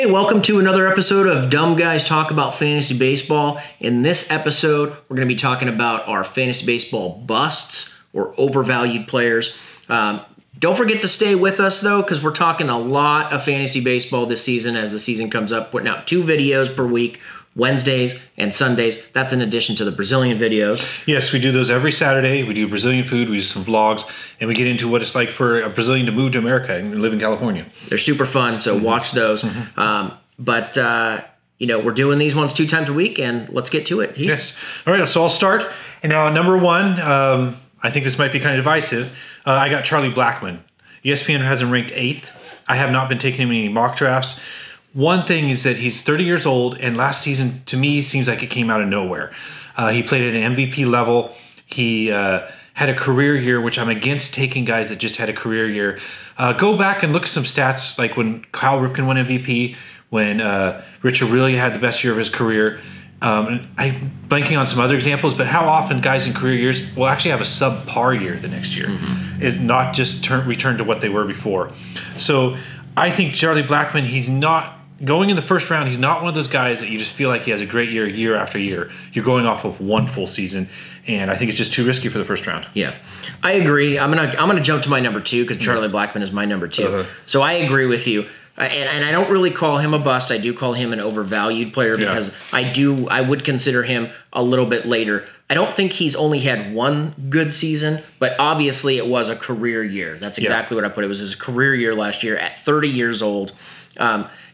Hey, welcome to another episode of Dumb Guys Talk About Fantasy Baseball. In this episode, we're going to be talking about our fantasy baseball busts or overvalued players. Don't forget to stay with us, though, because we're talking a lot of fantasy baseball this season as the season comes up, putting out 2 videos per week, Wednesdays and Sundays. That's in addition to the Brazilian videos. Yes, we do those every Saturday. We do Brazilian food, we do some vlogs, and we get into what it's like for a Brazilian to move to America and live in California. They're super fun, so watch those. But we're doing these ones 2 times a week, and let's get to it. Heath? Yes. All right, so I'll start. And now, number 1, I think this might be kind of divisive. I got Charlie Blackmon. ESPN has him ranked 8th. I have not been taking him in any mock drafts. One thing is that he's 30 years old, and last season, to me, seems like it came out of nowhere. He played at an MVP level. He had a career year, which I'm against taking guys that just had a career year. Go back and look at some stats, like when Kyle Ripken won MVP, when Rich Aurilia had the best year of his career. I'm blanking on some other examples, but how often guys in career years will actually have a subpar year the next year, it not just return to what they were before. So I think Charlie Blackmon, he's not going in the first round. He's not one of those guys that you just feel like he has a great year after year. You're going off of one full season, and I think it's just too risky for the first round. Yeah, I agree. I'm gonna jump to my number 2 because Charlie Blackmon is my number 2. So I agree with you. And I don't really call him a bust. I do call him an overvalued player because I would consider him a little bit later. I don't think he's only had one good season, but obviously it was a career year. That's exactly what I put. It was his career year last year at 30 years old.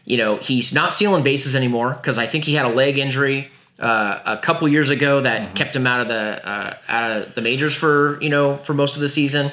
He's not stealing bases anymore because I think he had a leg injury a couple years ago that kept him out of the majors for most of the season.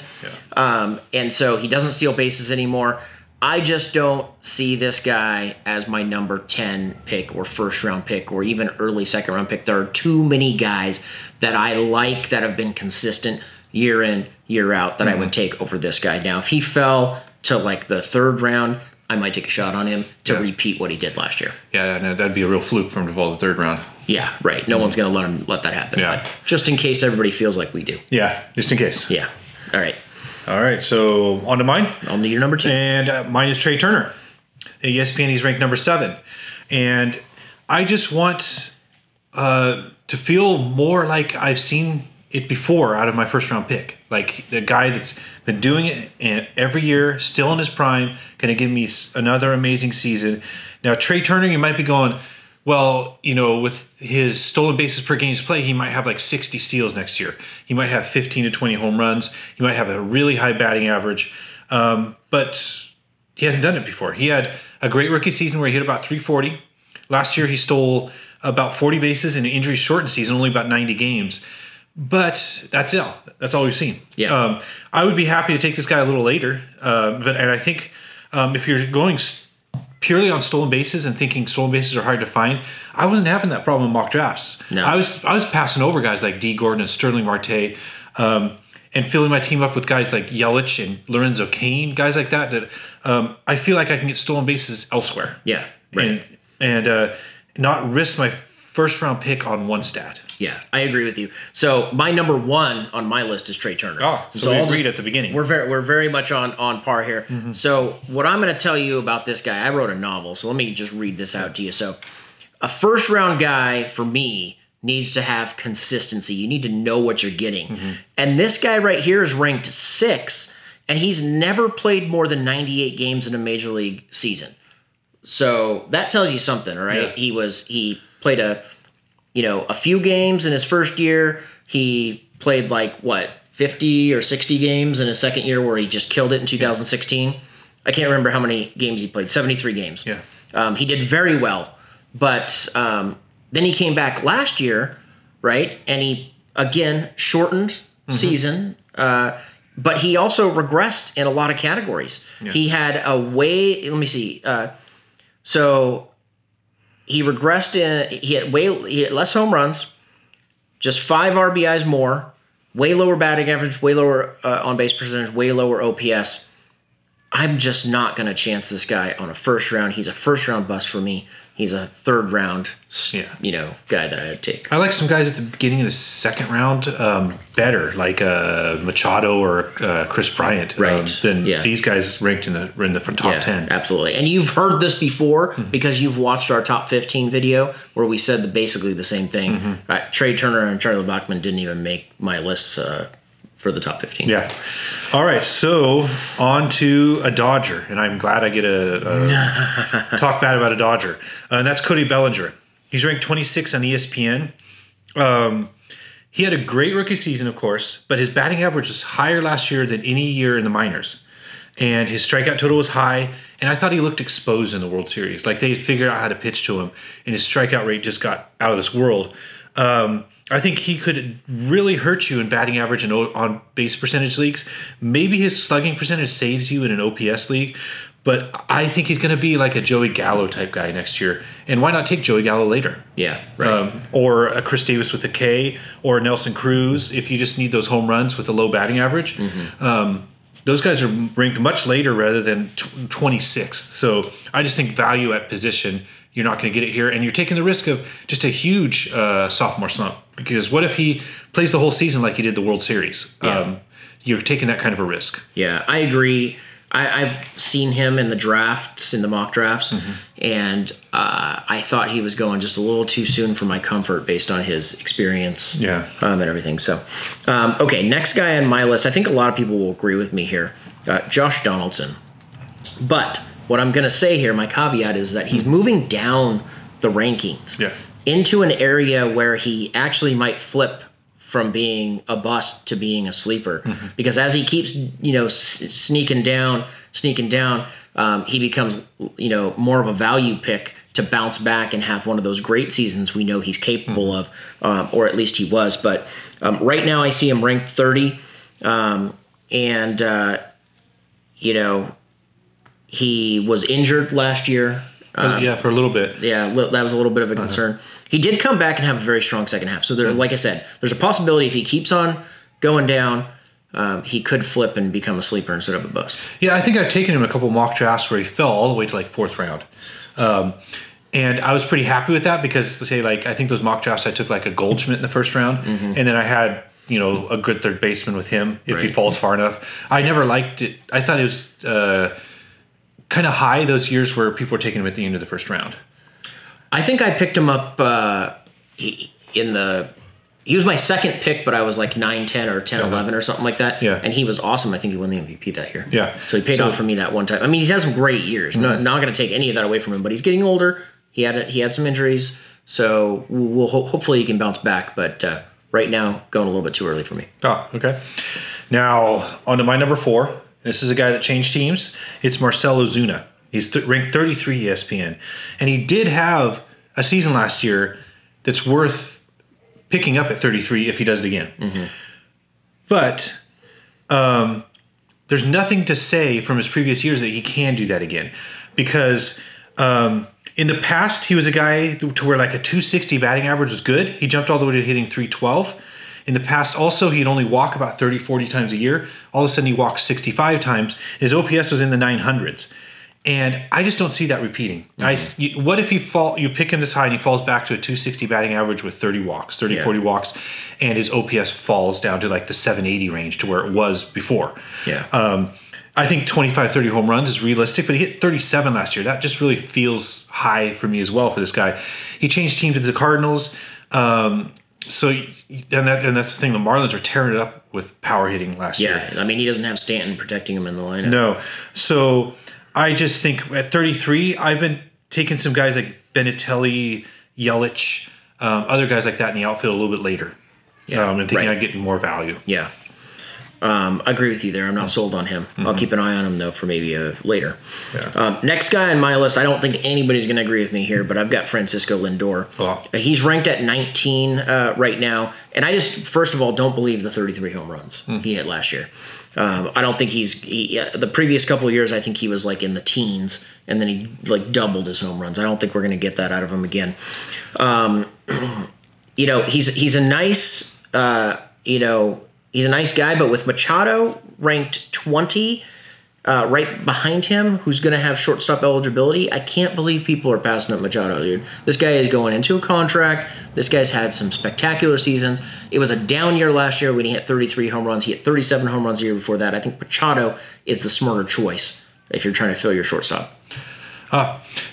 And so he doesn't steal bases anymore. I just don't see this guy as my number 10 pick or first round pick or even early second round pick. There are too many guys that I like that have been consistent year in, year out that I would take over this guy. Now, if he fell to like the 3rd round, I might take a shot on him to repeat what he did last year. Yeah, no, that'd be a real fluke for him to fall to the 3rd round. Yeah, right. No one's going to let that happen. Yeah. But just in case everybody feels like we do. Yeah, just in case. Yeah. All right. All right, so on to mine. On to your number 2. And mine is Trey Turner. At ESPN, he's ranked number 7. And I just want to feel more like I've seen it before out of my first round pick. Like the guy that's been doing it every year, still in his prime, going to give me another amazing season. Now, Trey Turner, you might be going, well, with his stolen bases per games play, he might have like 60 steals next year. He might have 15 to 20 home runs. He might have a really high batting average. But he hasn't done it before. He had a great rookie season where he hit about 340. Last year, he stole about 40 bases in an injury-shortened season, only about 90 games. But that's it. That's all we've seen. Yeah. I would be happy to take this guy a little later. And I think if you're going purely on stolen bases and thinking stolen bases are hard to find, I wasn't having that problem in mock drafts. No. I was passing over guys like D. Gordon and Sterling Marte, and filling my team up with guys like Yelich and Lorenzo Cain, guys like that I feel like I can get stolen bases elsewhere. Yeah, right. And not risk my first round pick on one stat. Yeah, I agree with you. So my number 1 on my list is Trey Turner. Oh, so we agreed at the beginning. We're very much on par here. So what I'm going to tell you about this guy, I wrote a novel, so let me just read this out to you. So a first round guy for me needs to have consistency. You need to know what you're getting. And this guy right here is ranked 6, and he's never played more than 98 games in a major league season. So that tells you something, right? Yeah. He played a few games in his first year. He played 50 or 60 games in his second year where he just killed it in 2016. I can't remember how many games he played, 73 games. Yeah. He did very well. But then he came back last year, right? And he, again, shortened season. But he also regressed in a lot of categories. Yeah. He had let me see. So he regressed he had less home runs, just 5 RBIs more, way lower batting average, way lower on base percentage, way lower OPS. I'm just not going to chance this guy on a first round. He's a first round bust for me. he's a third round, guy that I would take. I like some guys at the beginning of the second round better, like Machado or Chris Bryant, than these guys ranked in the top 10. Absolutely. And you've heard this before because you've watched our top 15 video where we said basically the same thing. Trey Turner and Charlie Blackmon didn't even make my lists for the top 15. Yeah. All right. So on to a Dodger, and I'm glad I get to talk bad about a Dodger, and that's Cody Bellinger. He's ranked 26 on ESPN. He had a great rookie season, of course, but his batting average was higher last year than any year in the minors. And his strikeout total was high, and I thought he looked exposed in the World Series. Like they had figured out how to pitch to him, and his strikeout rate just got out of this world. I think he could really hurt you in batting average and on base percentage leagues. Maybe his slugging percentage saves you in an OPS league, but I think he's going to be like a Joey Gallo type guy next year. And why not take Joey Gallo later? Yeah, right. Or a Chris Davis with a K, or Nelson Cruz if you just need those home runs with a low batting average. Those guys are ranked much later rather than 26th. So I just think value at position, you're not going to get it here. And you're taking the risk of just a huge sophomore slump. Because what if he plays the whole season like he did the World Series? You're taking that kind of a risk. Yeah, I agree. I've seen him in the drafts, in the mock drafts, and I thought he was going just a little too soon for my comfort based on his experience and everything. So, okay, next guy on my list, I think a lot of people will agree with me here, Josh Donaldson. But what I'm going to say here, my caveat is that he's moving down the rankings into an area where he actually might flip from being a bust to being a sleeper, because as he keeps, sneaking down, he becomes, more of a value pick to bounce back and have one of those great seasons we know he's capable of, or at least he was. But right now I see him ranked 30, he was injured last year. For a little bit. Yeah, that was a little bit of a concern. He did come back and have a very strong second half. So, like I said, there's a possibility if he keeps on going down, he could flip and become a sleeper instead of a bust. Yeah, I think I've taken him a couple mock drafts where he fell all the way to like fourth round. And I was pretty happy with that because, I think those mock drafts I took like a Goldschmidt in the first round. And then I had, a good third baseman with him if he falls far enough. I never liked it. I thought it was kind of high those years where people were taking him at the end of the first round. I think I picked him up he was my second pick, but I was like 9-10 or 10-11 or something like that. Yeah. And he was awesome. I think he won the MVP that year. Yeah. So he paid off for me that one time. I mean, he's had some great years. Not going to take any of that away from him, but he's getting older. He had some injuries, so we'll hopefully he can bounce back. But right now, going a little bit too early for me. Oh, okay. Now on to my number 4. This is a guy that changed teams. It's Marcell Ozuna. He's ranked 33 ESPN. And he did have a season last year that's worth picking up at 33 if he does it again. But there's nothing to say from his previous years that he can do that again. Because in the past, he was a guy to where like a 260 batting average was good. He jumped all the way to hitting 312. In the past, also, he'd only walk about 30, 40 times a year. All of a sudden, he walked 65 times. His OPS was in the 900s. And I just don't see that repeating. What if you pick him this high and he falls back to a 260 batting average with 30 walks, 40 walks, and his OPS falls down to like the 780 range to where it was before? I think 25, 30 home runs is realistic, but he hit 37 last year. That just really feels high for me as well for this guy. He changed team to the Cardinals. That's the thing. The Marlins are tearing it up with power hitting last year. Yeah, I mean, he doesn't have Stanton protecting him in the lineup. No. So I just think at 33, I've been taking some guys like Benitelli, Yelich, other guys like that in the outfield a little bit later. And thinking I'd get more value. Yeah. I agree with you there. I'm not sold on him. I'll keep an eye on him, though, for maybe later. Next guy on my list, I don't think anybody's going to agree with me here, but I've got Francisco Lindor. He's ranked at 19 right now, and I just, first of all, don't believe the 33 home runs he hit last year. I don't think the previous couple of years, I think he was like in the teens, and then he like doubled his home runs. I don't think we're going to get that out of him again. He's a nice, he's a nice guy, but with Machado ranked 20 right behind him, who's going to have shortstop eligibility. I can't believe people are passing up Machado, dude. This guy is going into a contract. This guy's had some spectacular seasons. It was a down year last year when he hit 33 home runs. He hit 37 home runs a year before that. I think Machado is the smarter choice if you're trying to fill your shortstop.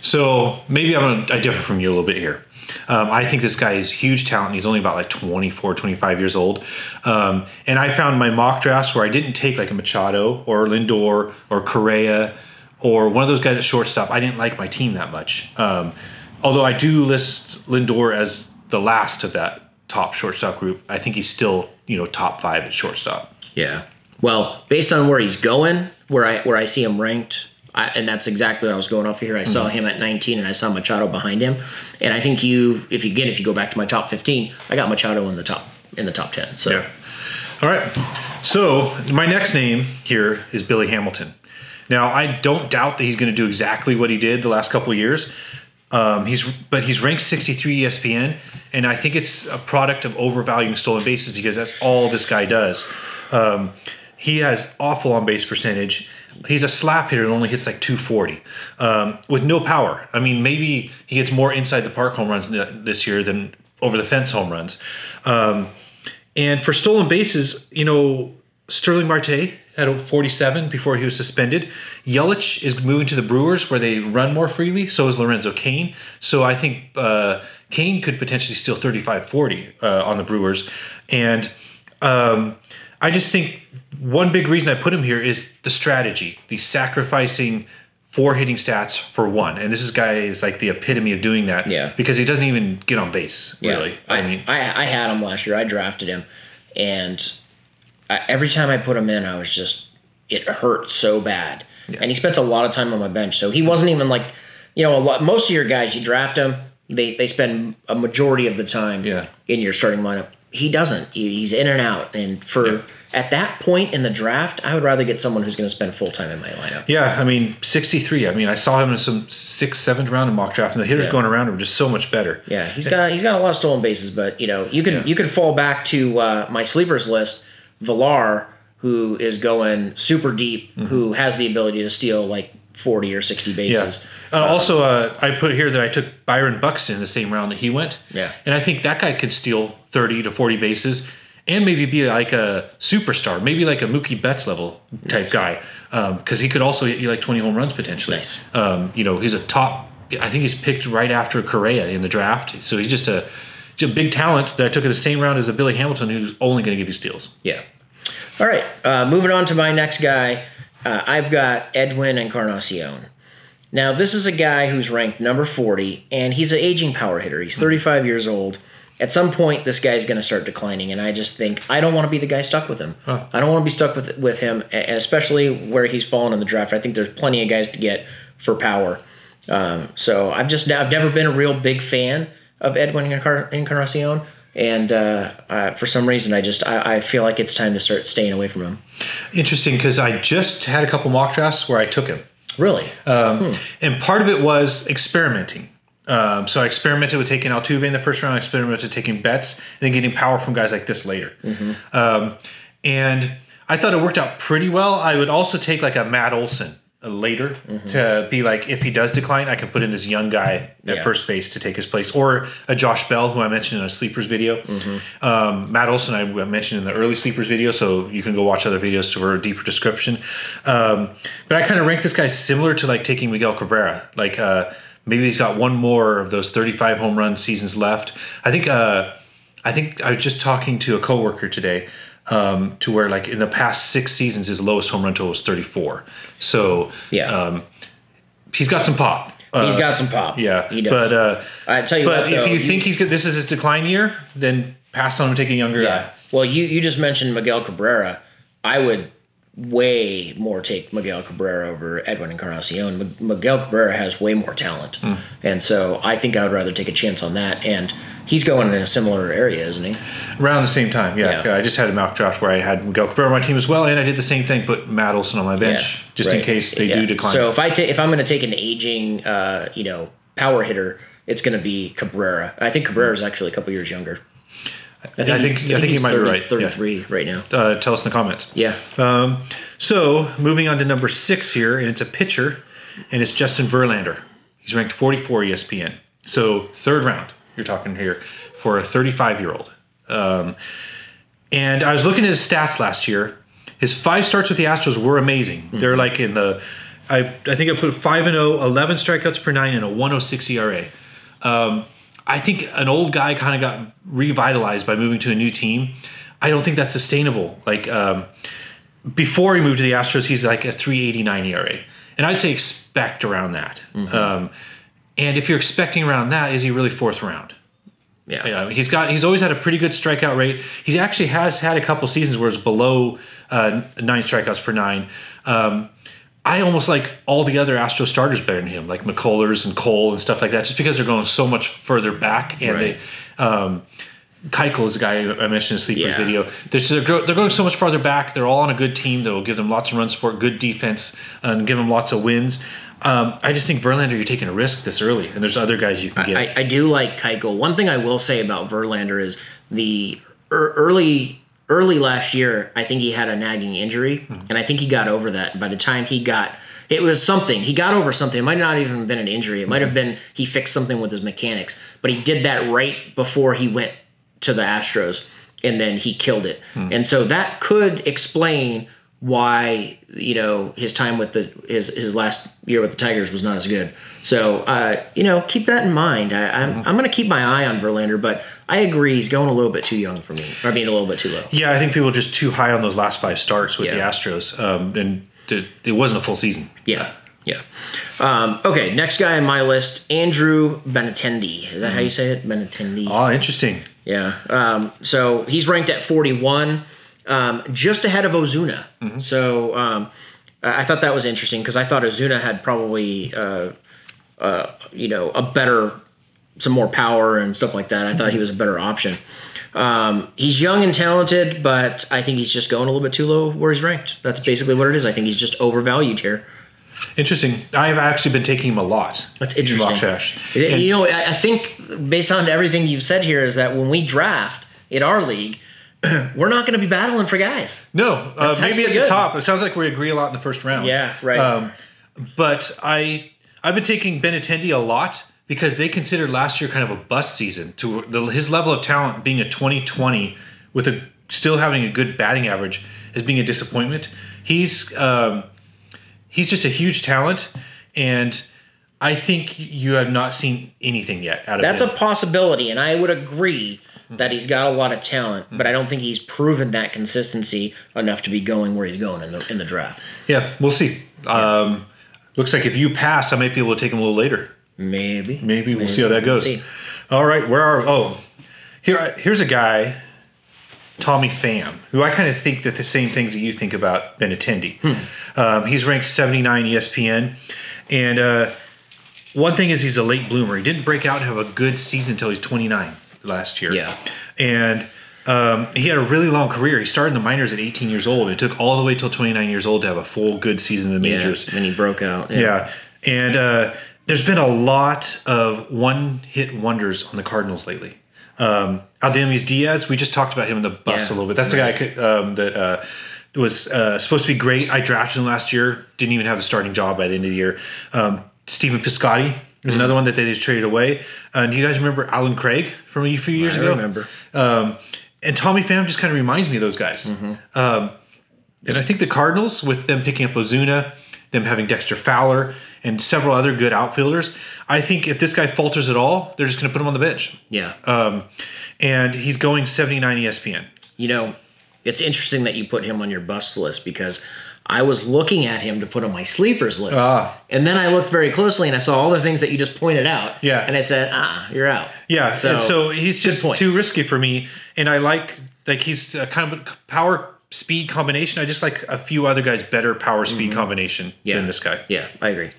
So maybe I differ from you a little bit here. I think this guy is huge talent. He's only about like 24, 25 years old. And I found my mock drafts where I didn't take like a Machado or Lindor or Correa or one of those guys at shortstop. I didn't like my team that much. Although I do list Lindor as the last of that top shortstop group. I think he's still, top 5 at shortstop. Yeah. Well, based on where he's going, where I see him ranked, and that's exactly what I was going off of here. I saw him at 19, and I saw Machado behind him. And I think if you go back to my top 15, I got Machado in the top 10. So, yeah. All right. So my next name here is Billy Hamilton. Now I don't doubt that he's going to do exactly what he did the last couple of years. He's ranked 63 ESPN, and I think it's a product of overvaluing stolen bases because that's all this guy does. He has awful on base percentage. He's a slap hitter that only hits like 240 with no power. I mean, maybe he gets more inside the park home runs this year than over the fence home runs. And for stolen bases, Sterling Marte had 47 before he was suspended. Yelich is moving to the Brewers where they run more freely. So is Lorenzo Cain. So I think Cain could potentially steal 35-40 on the Brewers. And I just think one big reason I put him here is the strategy, the sacrificing 4 hitting stats for 1. And this guy is like the epitome of doing that. Yeah. Because he doesn't even get on base, really. I had him last year. I drafted him. And every time I put him in, it hurt so bad. Yeah. And he spent a lot of time on my bench. So he wasn't even like, most of your guys, you draft them, they spend a majority of the time in your starting lineup. He doesn't. He's in and out. And at that point in the draft, I would rather get someone who's going to spend full time in my lineup. Yeah, 63. I saw him in some 6th, 7th round in mock draft, and the hitters going around him are just so much better. Yeah, he's got a lot of stolen bases, but you can fall back to my sleepers list, Villar, who is going super deep, who has the ability to steal like 40 or 60 bases. Yeah. Also, I put here that I took Byron Buxton in the same round that he went. Yeah. And I think that guy could steal 30 to 40 bases and maybe be like a superstar, maybe like a Mookie Betts level type guy, because he could also hit you like 20 home runs potentially. Nice. He's a top, I think he's picked right after Correa in the draft. So he's just a big talent that I took in the same round as a Billy Hamilton who's only going to give you steals. Yeah. All right. Moving on to my next guy. I've got EDWIN Encarnacion. Now, this is a guy who's ranked number 40, and he's an aging power hitter. He's 35 years old. At some point, this guy's going to start declining, and I just think I don't want to be the guy stuck with him. Huh. I don't want to be stuck with him, and especially where he's fallen in the draft. I think there's plenty of guys to get for power. So I've never been a real big fan of EDWIN Encarnacion. And for some reason, I feel like it's time to start staying away from him. Interesting, because I just had a couple mock drafts where I took him. Really? And part of it was experimenting. So I experimented with taking Altuve in the first round. I experimented with taking Betts, and then getting power from guys like this later. And I thought it worked out pretty well. I would also take like a Matt Olson later to be like, if he does decline, I can put in this young guy at first base to take his place, or a Josh Bell, who I mentioned in a sleepers video. Matt Olson I mentioned in the early sleepers video, so you can go watch other videos for a deeper description. But I kind of rank this guy similar to like taking Miguel Cabrera. Like maybe he's got one more of those 35 home run seasons left. I think I was just talking to a coworker today. To where like in the past 6 seasons, his lowest home run total was 34. So he's got some pop. He's got some pop. Yeah, he does. But I tell you what, though, if you think he's good, this is his decline year, then pass on him and take a younger guy. Well, you just mentioned Miguel Cabrera. I would way more take Miguel Cabrera over EDWIN Encarnacion. Miguel Cabrera has way more talent, and so I think I would rather take a chance on that. And he's going in a similar area, isn't he? Around the same time, yeah. I just had a mock draft where I had Miguel Cabrera on my team as well, and I did the same thing, put Matt Olson on my bench just in case they do decline. So if I'm going to take an aging, power hitter, it's going to be Cabrera. I think Cabrera is actually a couple years younger. I think you might be right. 33 right now. Tell us in the comments. Yeah. So moving on to number 6 here, and it's a pitcher, and it's Justin Verlander. He's ranked 44 ESPN. So 3rd round, you're talking here, for a 35-year-old. And I was looking at his stats last year. His 5 starts with the Astros were amazing. Mm-hmm. They're like in the, I think I put 5-0, 11 strikeouts per 9, and a 106 ERA. I think an old guy kind of got revitalized by moving to a new team. I don't think that's sustainable. Like before he moved to the Astros, he's like a 3.89 ERA, and I'd say expect around that. Mm-hmm. And if you're expecting around that, is he really 4th round? Yeah, he's always had a pretty good strikeout rate. He actually has had a couple seasons where it's below 9 strikeouts per 9. I almost like all the other Astro starters better than him, like McCullers and Cole and stuff like that, just because they're going so much further back. And right. Keuchel is the guy I mentioned in the Sleepers video. They're going so much farther back. They're all on a good team that will give them lots of run support, good defense, and give them lots of wins. I just think Verlander, you're taking a risk this early, and there's other guys you can get. I do like Keuchel. One thing I will say about Verlander is the early last year, I think he had a nagging injury, and I think he got over that. By the time he got over something. It might not even have been an injury. It might have been he fixed something with his mechanics, but he did that right before he went to the Astros, and then he killed it. And so that could explain why his time with his last year with the Tigers was not as good. So keep that in mind. I'm going to keep my eye on Verlander, but I agree he's going a little bit too young for me. I mean, a little bit too low. Yeah, I think people are just too high on those last 5 starts with the Astros, and it wasn't a full season. Yeah. Okay, next guy on my list, Andrew Benintendi. Is that how you say it? Benintendi. Oh, interesting. Yeah. So he's ranked at 41. Just ahead of Ozuna. Mm-hmm. So I thought that was interesting because I thought Ozuna had probably some more power and stuff like that. I thought he was a better option. He's young and talented, but I think he's just going a little bit too low where he's ranked. That's basically what it is. I think he's just overvalued here. Interesting. I've actually been taking him a lot. That's interesting. I think based on everything you've said here is that when we draft in our league, we're not going to be battling for guys. No, maybe at the top. It sounds like we agree a lot in the first round. Yeah, right. But I've been taking Benintendi a lot because they considered last year kind of a bust season. To his level of talent being a 2020 with still having a good batting average as being a disappointment. He's just a huge talent, and I think you have not seen anything yet out of him. That's a possibility, and I would agree that he's got a lot of talent, but I don't think he's proven that consistency enough to be going where he's going in the draft. Yeah, we'll see. Looks like if you pass, I might be able to take him a little later. Maybe we'll see how that goes. All right, here's a guy, Tommy Pham, who I kind of think that the same things that you think about Benintendi. He's ranked 79 ESPN, and one thing is he's a late bloomer. He didn't break out and have a good season until he's 29 last year. Yeah. And he had a really long career. He started in the minors at 18 years old. It took all the way till 29 years old to have a full good season in the majors. And he broke out. Yeah. And there's been a lot of one-hit wonders on the Cardinals lately. Aldamis Diaz, we just talked about him in the bus a little bit. That's the guy that was supposed to be great. I drafted him last year. Didn't even have the starting job by the end of the year. Stephen Piscotty was another one that they just traded away. Do you guys remember Alan Craig from a few years ago? I remember. And Tommy Pham just kind of reminds me of those guys. And I think the Cardinals, with them picking up Ozuna, them having Dexter Fowler, and several other good outfielders, I think if this guy falters at all, they're just going to put him on the bench. Yeah. And he's going 79 ESPN. It's interesting that you put him on your bust list because I was looking at him to put on my sleepers list. And then I looked very closely and I saw all the things that you just pointed out. Yeah. And I said, you're out. Yeah. So he's just too risky for me. And I like he's kind of a power speed combination. I just like a few other guys better power speed combination than this guy. Yeah, I agree.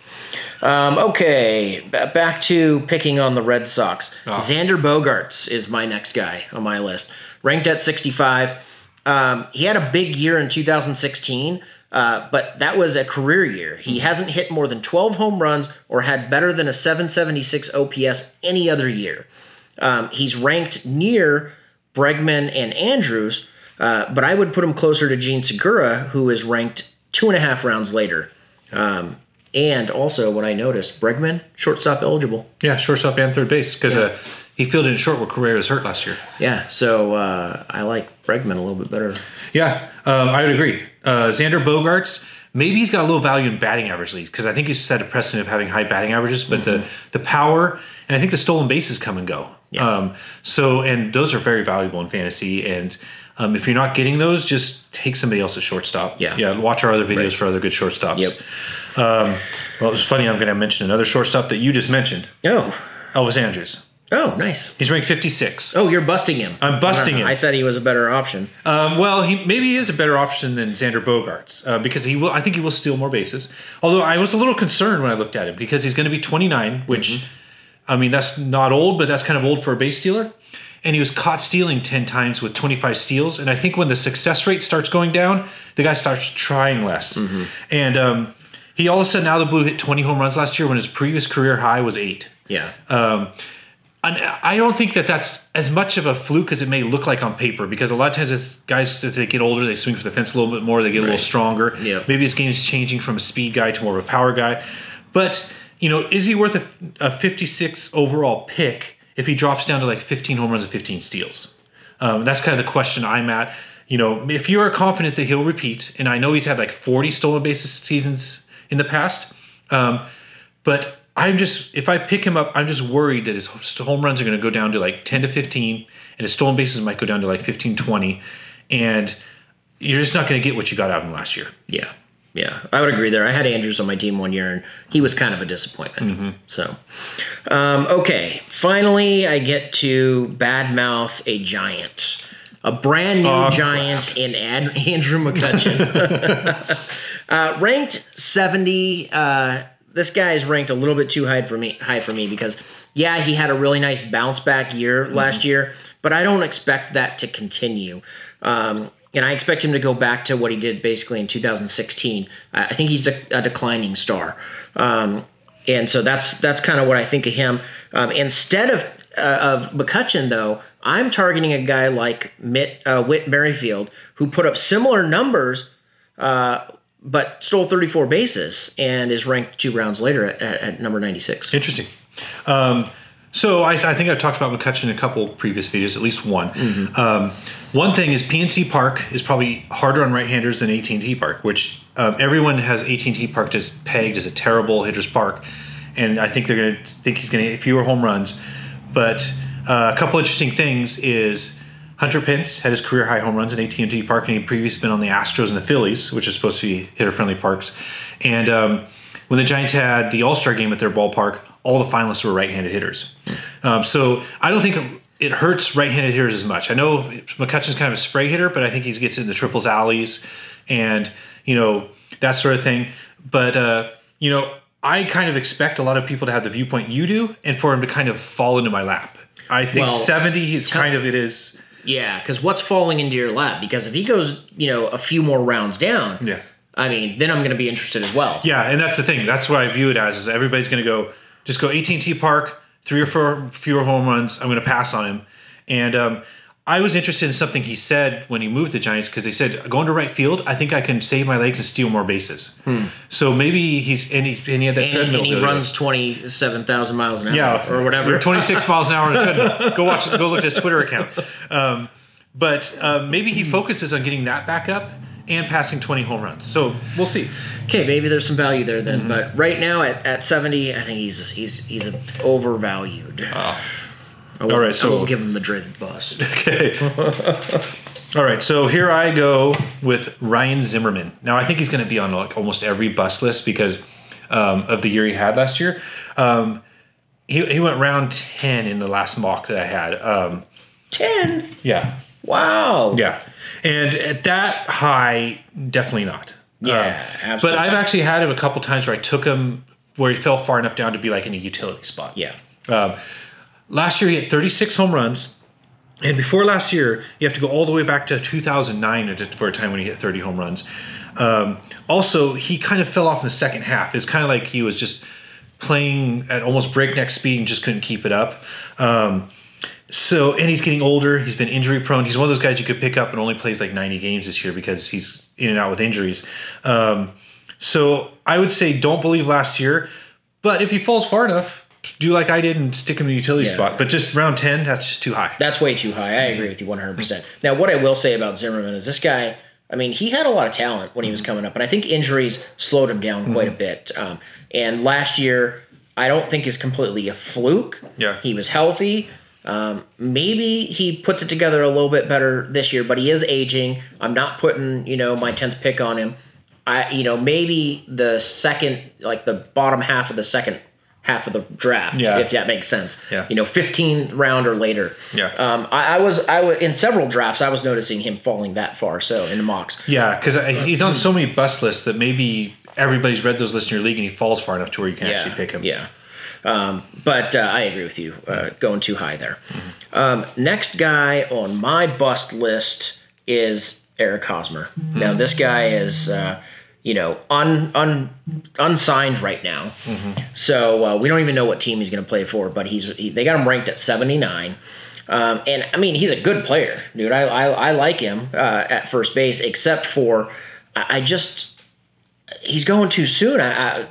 Okay, back to picking on the Red Sox. Xander Bogaerts is my next guy on my list. Ranked at 65. He had a big year in 2016, but that was a career year. He hasn't hit more than 12 home runs or had better than a 776 OPS any other year. He's ranked near Bregman and Andrus, but I would put him closer to Gene Segura, who is ranked 2.5 rounds later. And also, what I noticed, Bregman, shortstop eligible. Yeah, shortstop and third base, because he fielded in short where Correa was hurt last year. Yeah, so I like Bregman a little bit better. Yeah, I would agree. Xander Bogaerts, maybe he's got a little value in batting average leagues, because I think he's set a precedent of having high batting averages, but the power, and I think the stolen bases come and go. Yeah. And those are very valuable in fantasy, and if you're not getting those, just take somebody else at shortstop. Yeah, watch our other videos for other good shortstops. Yep. Well, it was funny. I'm going to mention another shortstop that you just mentioned. Oh. Elvis Andrus. Oh, nice. He's ranked 56. Oh, you're busting him. I'm busting him. I said he was a better option. Well, maybe he is a better option than Xander Bogaerts because I think he will steal more bases. Although I was a little concerned when I looked at him because he's going to be 29, which, I mean, that's not old, but that's kind of old for a base stealer. And he was caught stealing 10 times with 25 steals. And I think when the success rate starts going down, the guy starts trying less. And he all of a sudden, out of the blue, hit 20 home runs last year when his previous career high was 8. Yeah. And I don't think that that's as much of a fluke as it may look like on paper, because a lot of times as guys, as they get older, they swing for the fence a little bit more, they get a little stronger. Yeah. Maybe his game is changing from a speed guy to more of a power guy. But, is he worth a 56 overall pick if he drops down to like 15 home runs and 15 steals? That's kind of the question I'm at. If you are confident that he'll repeat, and I know he's had like 40 stolen bases seasons in the past, but if I pick him up, I'm just worried that his home runs are going to go down to like 10 to 15, and his stolen bases might go down to like 15, 20, and you're just not going to get what you got out of him last year. Yeah. Yeah, I would agree there. I had Andrus on my team one year, and he was kind of a disappointment. So, okay. Finally, I get to badmouth a giant. A brand new giant in Andrew McCutchen. Ranked 70. This guy is ranked a little bit too high for me because, he had a really nice bounce back year last year, but I don't expect that to continue. And I expect him to go back to what he did basically in 2016. I think he's a declining star. And so that's kind of what I think of him. Instead of McCutchen, though, I'm targeting a guy like Whit Merrifield, who put up similar numbers, but stole 34 bases and is ranked 2 rounds later at number 96. Interesting. So I think I've talked about McCutchen in a couple previous videos, at least one. One thing is PNC Park is probably harder on right-handers than AT&T Park, which everyone has AT&T Park just pegged as a terrible hitter's park, and I think they're going to think he's going to hit fewer home runs. But a couple interesting things is Hunter Pence had his career high home runs in AT&T Park, and he'd previously been on the Astros and the Phillies, which is supposed to be hitter-friendly parks. And when the Giants had the All-Star game at their ballpark, all the finalists were right-handed hitters. So I don't think it hurts right-handed hitters as much. I know McCutchen's kind of a spray hitter, but I think he gets in the triples alleys and, that sort of thing. But, I kind of expect a lot of people to have the viewpoint you do and for him to kind of fall into my lap. I think 70 is kind of it is. Yeah, because what's falling into your lap? Because if he goes, a few more rounds down, I mean, then I'm going to be interested as well. Yeah, and that's the thing. That's what I view it as, is everybody's going to go, just go AT&T Park, 3 or 4 fewer home runs. I'm going to pass on him. And I was interested in something he said when he moved the Giants, because they said, going to right field, I think I can save my legs and steal more bases. So maybe and he had that treadmill. And he runs 27,000 miles an hour or whatever. 26 miles an hour on a treadmill. Go look at his Twitter account. But maybe he focuses on getting that back up and passing 20 home runs. So we'll see. Okay, maybe there's some value there then. But right now at 70, I think he's overvalued. All right, so we'll give him the dreaded bust. Okay. All right, so here I go with Ryan Zimmerman. Now I think he's going to be on like almost every bust list because of the year he had last year. He went round 10 in the last mock that I had. 10? Yeah. Wow. Yeah. And at that high, definitely not. Yeah, absolutely. But I've actually had him a couple times where I took him where he fell far enough down to be like in a utility spot. Yeah. Last year he had 36 home runs. And before last year, you have to go all the way back to 2009 for a time when he hit 30 home runs. Also, he kind of fell off in the second half. It's kind of like he was just playing at almost breakneck speed and just couldn't keep it up. So, and he's getting older. He's been injury prone. He's one of those guys you could pick up and only plays like 90 games this year because he's in and out with injuries. So I would say don't believe last year. But if he falls far enough, do like I did and stick him in the utility spot. But just round 10, that's just too high. That's way too high. I agree with you 100%. Now, what I will say about Zimmerman is this guy, I mean, he had a lot of talent when he was coming up. And I think injuries slowed him down quite a bit. And last year, I don't think is completely a fluke. Yeah. He was healthy. Maybe he puts it together a little bit better this year, but he is aging. I'm not putting, my 10th pick on him. Maybe the second, like the bottom half of the second half of the draft, if that makes sense. Yeah. 15th round or later. Yeah. I was in several drafts, I was noticing him falling that far. So in the mocks. Yeah, because he's on so many bust lists that maybe everybody's read those lists in your league and he falls far enough to where you can actually pick him. Yeah. But I agree with you, going too high there. Next guy on my bust list is Eric Hosmer. Now, this guy is, unsigned right now. So we don't even know what team he's going to play for, but they got him ranked at 79. And, I mean, he's a good player, dude. I like him at first base, except for he's going too soon.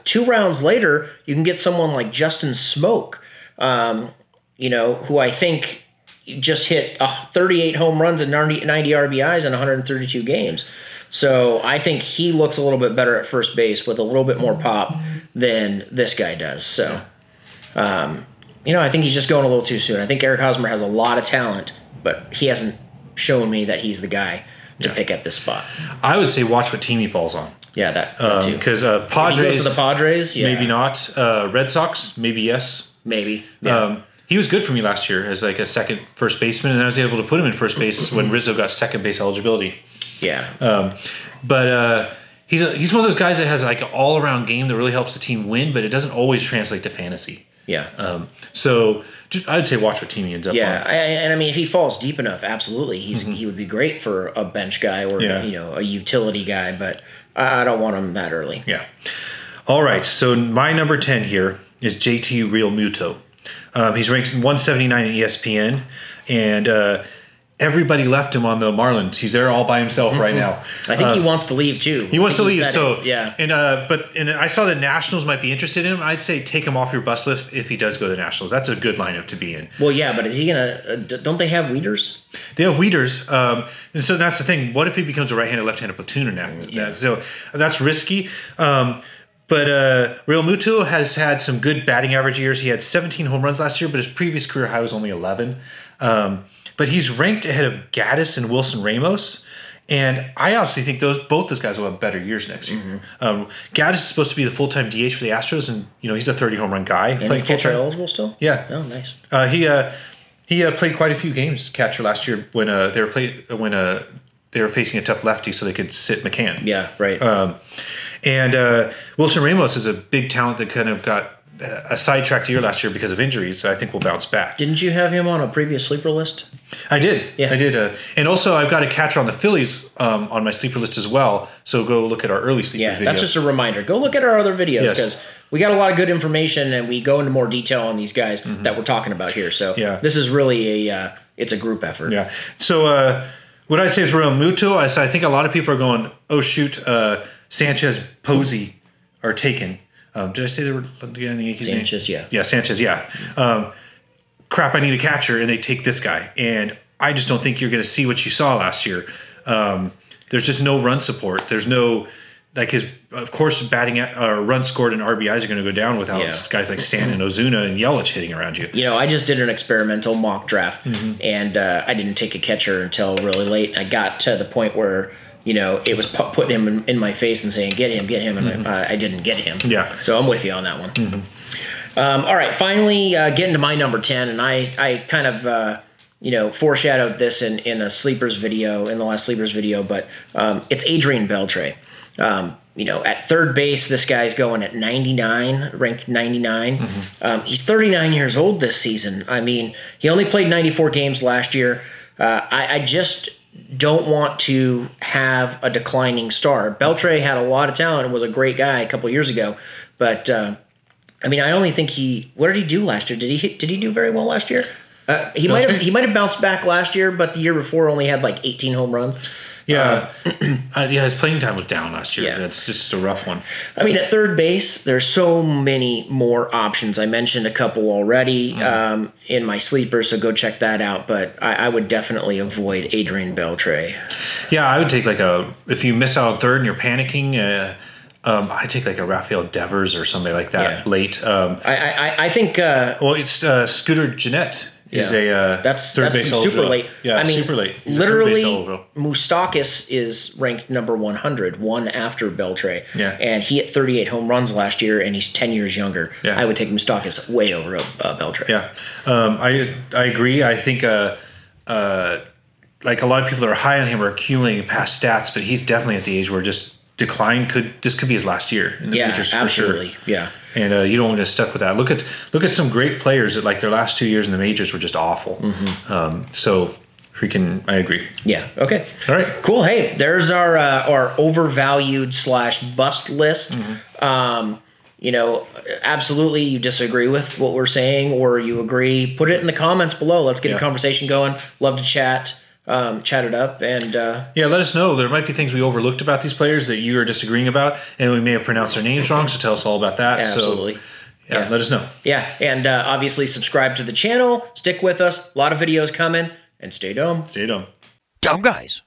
2 rounds later, you can get someone like Justin Smoke, who I think just hit 38 home runs and 90 RBIs in 132 games. So I think he looks a little bit better at first base with a little bit more pop than this guy does. So, I think he's just going a little too soon. I think Eric Hosmer has a lot of talent, but he hasn't shown me that he's the guy to pick at this spot. I would say watch what team he falls on. Yeah, that too. Because Padres, if he goes to the Padres, maybe not. Red Sox, maybe yes. Maybe. Yeah. He was good for me last year as like a second first baseman, and I was able to put him in first base when Rizzo got second base eligibility. Yeah. But he's one of those guys that has like an all around game that really helps the team win, but it doesn't always translate to fantasy. Yeah. So I'd say watch what team he ends up on. And I mean, if he falls deep enough, absolutely, he would be great for a bench guy or a utility guy. But I don't want him that early. Yeah. All right. So my number 10 here is JT Realmuto. He's ranked 179 in ESPN, and everybody left him on the Marlins. He's there all by himself right now. I think he wants to leave too. He wants to leave. So yeah. And I saw the Nationals might be interested in him. I'd say take him off your bus list if he does go to the Nationals. That's a good lineup to be in. Well, yeah, but is he gonna? Don't they have Weeders? They have Weeders, and so that's the thing. What if he becomes a right-handed, left-handed platooner now? Yeah. So that's risky. But Realmuto has had some good batting average years. He had 17 home runs last year, but his previous career high was only 11. But he's ranked ahead of Gaddis and Wilson Ramos. And I honestly think both those guys will have better years next year. Gaddis is supposed to be the full-time DH for the Astros, and he's a 30-home run guy. And he's catcher eligible still? Yeah. Oh, nice. He played quite a few games catcher last year when they were facing a tough lefty, so they could sit McCann. Yeah, right. And Wilson Ramos is a big talent that kind of got a sidetracked year last year because of injuries. So I think we'll bounce back. Didn't you have him on a previous sleeper list? I did. Yeah. I did. And also, I've got a catcher on the Phillies on my sleeper list as well. So go look at our early sleepers video. That's just a reminder. Go look at our other videos because we got a lot of good information and we go into more detail on these guys that we're talking about here. So this is really it's a group effort. Yeah. So what I'd say is Realmuto, I think a lot of people are going, oh, shoot, Sanchez, Posey are taken. Did I say they were getting the Yankees? Sanchez, name? Yeah, Sanchez, yeah. Crap, I need a catcher, and they take this guy. And I just don't think you're going to see what you saw last year. There's just no run support. There's no, of course, batting run scored and RBIs are going to go down without guys like Stanton, Ozuna, and Yelich hitting around you. I just did an experimental mock draft, and I didn't take a catcher until really late. I got to the point where it was putting him in my face and saying, get him, and I didn't get him. Yeah. So I'm with you on that one. All right, finally getting to my number 10, and I kind of, foreshadowed this in the Sleepers video, in the last Sleepers video, but it's Adrian Beltre. At third base, this guy's going at 99, ranked 99. He's 39 years old this season. I mean, he only played 94 games last year. I just don't want to have a declining star. Beltre had a lot of talent and was a great guy a couple years ago, but I only think what did he do last year? Did he do very well last year? He might have bounced back last year, but the year before only had like 18 home runs. Yeah, his playing time was down last year. Yeah. That's just a rough one. I mean, at third base, there's so many more options. I mentioned a couple already in my sleeper, so go check that out. But I would definitely avoid Adrian Beltre. Yeah, I would take if you miss out on third and you're panicking, I take like a Rafael Devers or somebody like that late. I think. Well, it's Scooter Gennett. Is that's third base super late. Yeah, I mean, super late. He's literally, Moustakas is ranked number 100, one after Beltre. Yeah. And he hit 38 home runs last year, and he's 10 years younger. Yeah. I would take Moustakas way over Beltre. Yeah, I agree. I think like a lot of people that are high on him are accumulating past stats, but he's definitely at the age where just decline could be his last year in the majors for sure. Yeah. And you don't want to get stuck with that. Look at some great players that like their last 2 years in the majors were just awful. So I agree. Yeah. Okay. All right. Cool. Hey, there's our overvalued / bust list. Absolutely you disagree with what we're saying or you agree, put it in the comments below. Let's get a conversation going. Love to chat it up and let us know. There might be things we overlooked about these players that you are disagreeing about, and we may have pronounced their names wrong, so tell us all about that. Absolutely. So let us know. And obviously subscribe to the channel, stick with us, a lot of videos coming, and stay dumb. Stay dumb. Dumb guys.